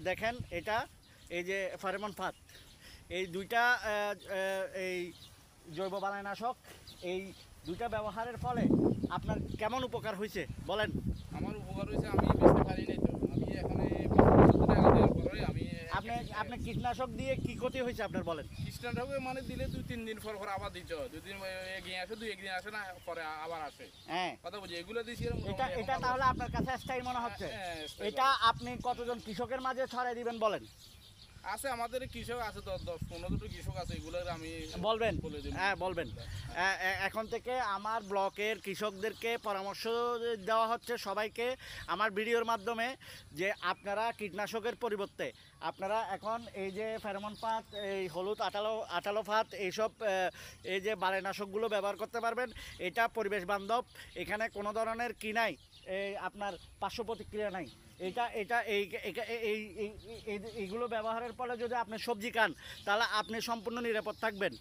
দেখেন এটা এই যে ফেরোমন ফাঁদ, এই দুইটা এই জৈব বালাইনাশক, এই দুইটা ব্যবহারের ফলে আপনার কেমন উপকার হয়েছে বলেন? আমার উপকার হয়েছে, আমি বেচতে পারি নাই তো। আমি এখানে 20 টাকা দেওয়ার পরে আমি আপনি আপনি কীটনাশক দিয়ে কি ক্ষতি হয়েছে আপনার বলেন? খ্রিস্টানটাকে মানে দিলে 2-3 দিন পর পর আবার দিচ্ছ, 2 দিন এগিয়ে আসে, 2-1 দিন আসে না, পরে আবার আসে। হ্যাঁ, কথা বুঝি এগুলো দিছি। এটা এটা তাহলে আপনার কাছে স্থায়ী মনে হচ্ছে? এটা আপনি কতজন কৃষকের মাঝে ছড়াই দিবেন বলেন? আছে আমাদের কৃষক আছে, 10-15টা কৃষক আছে, এগুলোর আমি বলবেন? বলে দেব। হ্যাঁ বলবেন। এখন থেকে আমার ব্লকের কৃষকদেরকে পরামর্শ দেওয়া হচ্ছে সবাইকে আমার ভিডিওর মাধ্যমে, যে কীটনাশকের পরিবর্তে আপনারা এখন এই যে ফেরোমন ফাঁদ, এই হলুদ আঠালো ফাঁদ, এইসব এই যে বালাইনাশকগুলো ব্যবহার করতে পারবেন। এটা পরিবেশ বান্ধব, এখানে কোনো ধরনের কি নাই, এই আপনার পার্শ্ব প্রতিক্রিয়া নাই। এইগুলো ব্যবহারের ফলে যদি আপনি সবজি খান তাহলে আপনি সম্পূর্ণ নিরাপদ থাকবেন।